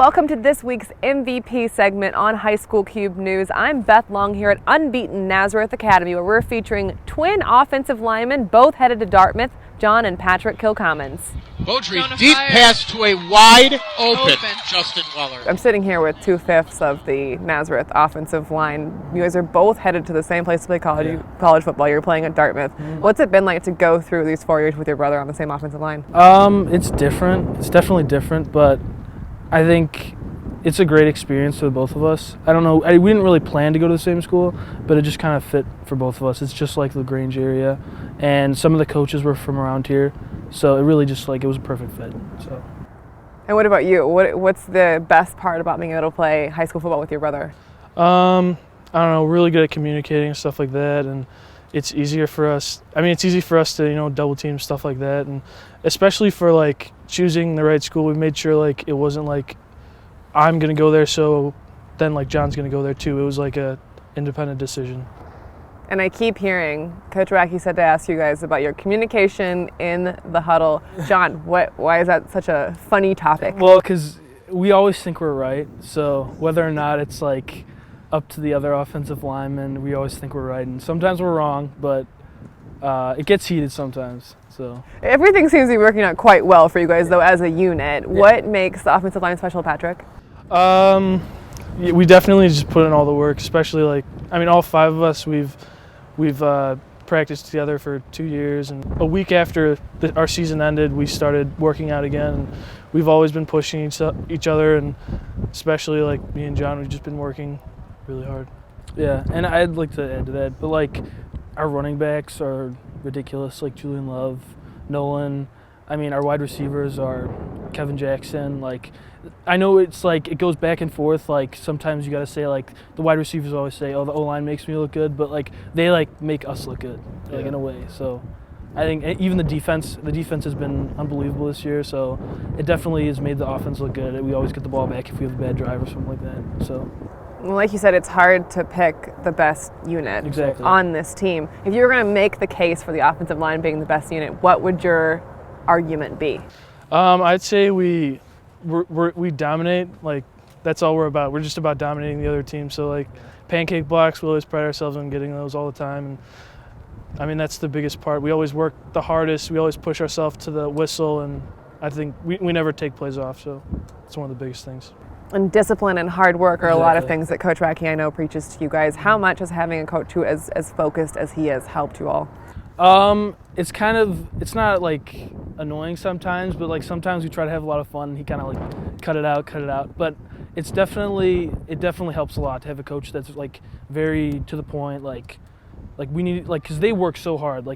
Welcome to this week's MVP segment on High School Cube News. I'm Beth Long here at unbeaten Nazareth Academy, where we're featuring twin offensive linemen, both headed to Dartmouth, John and Patrick Kilcommons. Beaudry, deep pass to a wide open Justin Weller. I'm sitting here with 2/5 of the Nazareth offensive line. You guys are both headed to the same place to play college football. You're playing at Dartmouth. What's it been like to go through these 4 years with your brother on the same offensive line? It's different. It's definitely different, but I think it's a great experience for both of us. I don't know, we didn't really plan to go to the same school, but it just kind of fit for both of us. It's just like LaGrange area, and some of the coaches were from around here, so it really just it was a perfect fit. So. And what about you? What's the best part about being able to play high school football with your brother? I don't know, really good at communicating and stuff like that, and it's easier for us. It's easy for us to, double team, stuff like that, and especially for choosing the right school, we made sure it wasn't I'm going to go there, so then John's going to go there too. It was a independent decision. And I keep hearing Coach Wacky said to ask you guys about your communication in the huddle. John, why is that such a funny topic? Well, because we always think we're right, so whether or not it's up to the other offensive linemen, we always think we're right, and sometimes we're wrong, but it gets heated sometimes. So everything seems to be working out quite well for you guys, though, as a unit. Yeah. What makes the offensive line special, Patrick? We definitely just put in all the work, especially all five of us. We've practiced together for 2 years, and a week after our season ended, we started working out again. And we've always been pushing each other, and especially me and John, we've just been working really hard. Yeah, and I'd like to add to that, but our running backs are ridiculous, Julian Love, Nolan. Our wide receivers are Kevin Jackson. I know it's it goes back and forth. Sometimes you got to say the wide receivers always say, "Oh, the O-line makes me look good," but they make us look good, in a way. So I think even the defense has been unbelievable this year. So it definitely has made the offense look good. We always get the ball back if we have a bad drive or something like that. So. Well, like you said, it's hard to pick the best unit on this team. If you were going to make the case for the offensive line being the best unit, what would your argument be? I'd say we dominate. That's all we're about. We're just about dominating the other team. So pancake blocks, we always pride ourselves on getting those all the time. And that's the biggest part. We always work the hardest. We always push ourselves to the whistle, and I think we never take plays off. So it's one of the biggest things. And discipline and hard work are a lot of things that Coach Wacky, I know, preaches to you guys. How much has having a coach who is as focused as he is helped you all? It's not annoying sometimes, but sometimes we try to have a lot of fun, and he kind of cut it out. But it definitely helps a lot to have a coach that's very to the point. We need because they work so hard.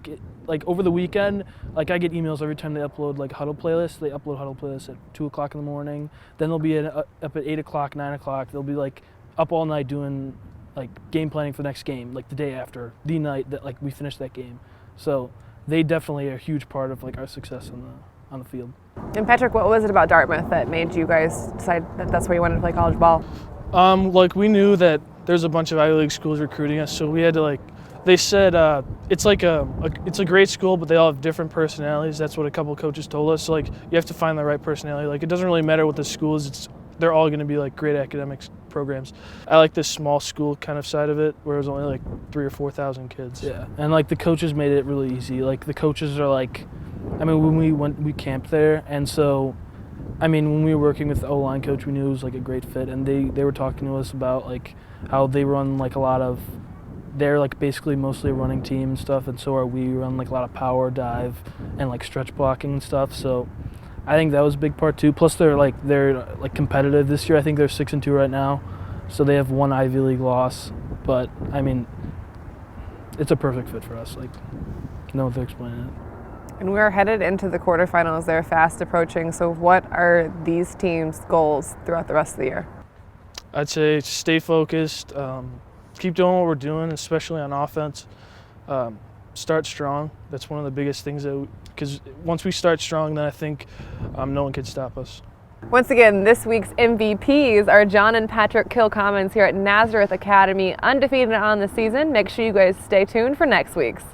Over the weekend, I get emails every time they upload huddle playlists. They upload huddle playlists at 2:00 in the morning. Then they'll be up at 8 o'clock, 9 o'clock. They'll be up all night doing game planning for the next game, the day after, the night that we finish that game. So they definitely are a huge part of our success on the field. And Patrick, what was it about Dartmouth that made you guys decide that that's where you wanted to play college ball? We knew that there's a bunch of Ivy League schools recruiting us, so we had to they said it's it's a great school, but they all have different personalities. That's what a couple coaches told us. So you have to find the right personality. It doesn't really matter what the school is. They're all going to be great academic programs. I like this small school kind of side of it, where it was only 3,000 or 4,000 kids. Yeah, and the coaches made it really easy. The coaches are when we camped there, and so when we were working with the O-line coach, we knew it was a great fit, and they were talking to us about how they run a lot of. They're basically mostly a running team and stuff, and so are we. We run a lot of power, dive, and stretch blocking and stuff. So I think that was a big part too. Plus they're competitive this year. I think they're 6-2 right now, so they have one Ivy League loss. But it's a perfect fit for us. No one to explain it. And we're headed into the quarterfinals. They're fast approaching. So what are these teams' goals throughout the rest of the year? I'd say stay focused. Keep doing what we're doing, especially on offense. Start strong. That's one of the biggest things because once we start strong, then I think no one can stop us. Once again, this week's MVPs are John and Patrick Kilcommons here at Nazareth Academy, undefeated on the season. Make sure you guys stay tuned for next week's.